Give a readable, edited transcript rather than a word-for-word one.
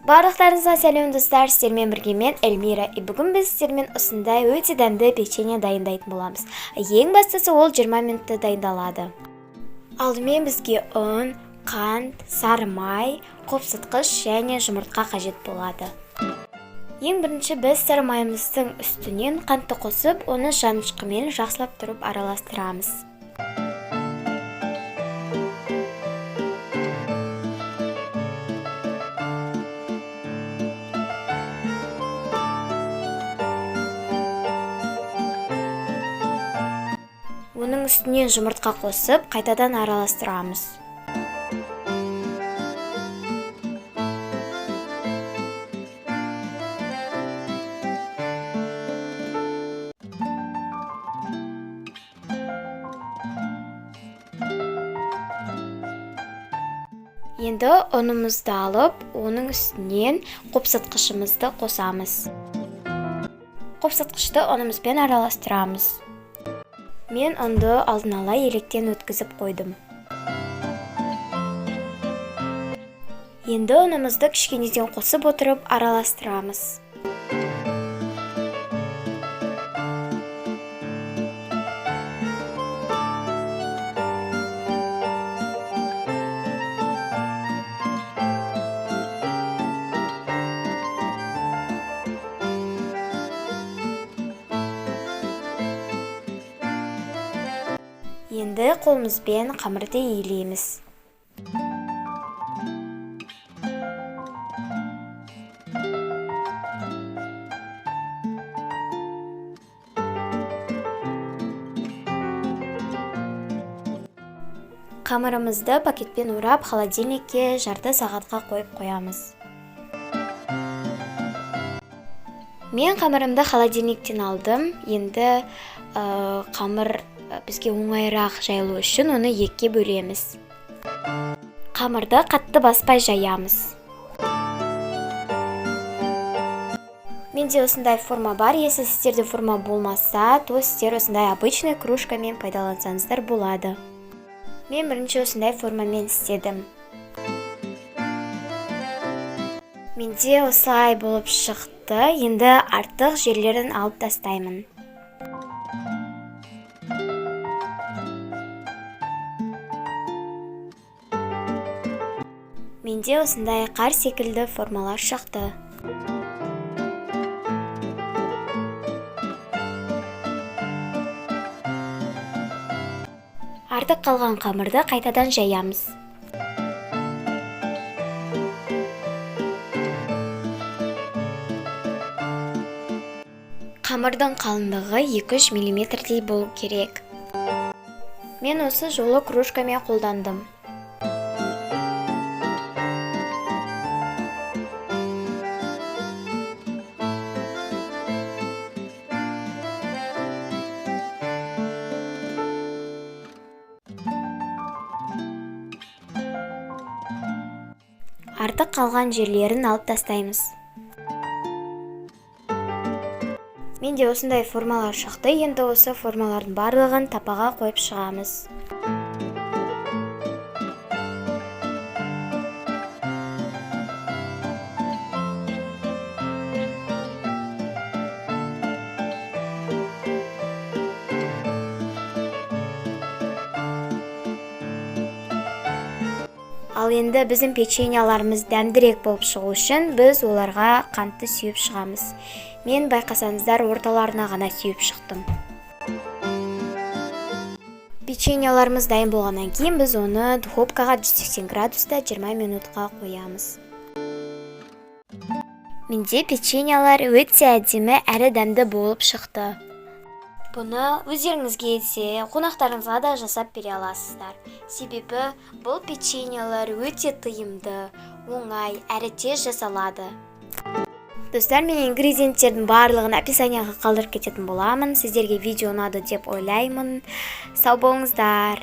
Барлықтарыңызға сәлем достар, сіздермен бірге мен Эльмира. Бүгін біз сіздермен осындай өте дәмді печенье дайындайтын боламыз. Ең бастысы ол 20 минутта дайындалады. Алдымен бізге ұн, қант, сары май, қопсытқыш және жұмыртқа қажет болады. Ең бірінші біз сары майымыздың үстінен қантты қосып, оны жанышқымен жақсылап тұрып араластырамыз. Оның үстінен жұмыртқа қосып, қайтадан араластырамыз. Енді ұнымызды алып, оның үстінен қопсытқышымызды қосамыз. Қопсытқышты ұнымызбен араластырамыз. Мен ұнды алдын ала електен өткізіп қойдым. Енді ұнымызды кішкенеден қосып отырып араластырамыз. Енді қолымызбен қамырды иілейміз. Қамырымызды пакетпен орап, холодильникке жарты сағатқа қойып қоямыз. Мен қамырымды холодильниктен алдым. Енді қамыр бізге оңайырақ жайылу үшін оны екіге бөлеміз. Қамырды қатты баспай жаямыз. Менде осындай форма бар. Если сіздерде форма болмаса, то сіздер осындай обычный кружкамен пайдалансаңыздар болады. Мен бірінші осындай формамен істедім. Менде осылай болып шықты. Енді артық жерлерін алып тастаймын. Менде осындай қар секілді формалар шықты. Артық қалған қамырды қайтадан жаямыз. Қамырдың қалыңдығы 2-3 мм болу керек. Мен осы жолы кружкамен қолдандым. Артық қалған жерлерін алып тастаймыз. Менде осындай формалар шықты. Енді осы формалардың барлығын тапаға қойып шығамыз. Ал енді біздің печеньяларымыз дәмдірек болып шығу үшін біз оларға қантты сүйіп шығамыз. Мен байқасаңыздар орталарына ғана сүйіп шықтым. Печеньяларымыз дайын болғаннан кейін біз оны духовкаға 180 градуста 20 минутқа қоямыз. Менде печеньялар өте әдемі әрі дәмді болып шықты. Бұны өздеріңізге де, қонақтарыңызға да жасап бере аласыздар. Себебі бұл печеньялар өте тиімді, оңай, әрі тез жасалады. Достар, мен ингредиенттердің барлығын описанияға қалдырып кететін боламын. Сіздерге видео ұнады деп ойлаймын. Сау болыңыздар.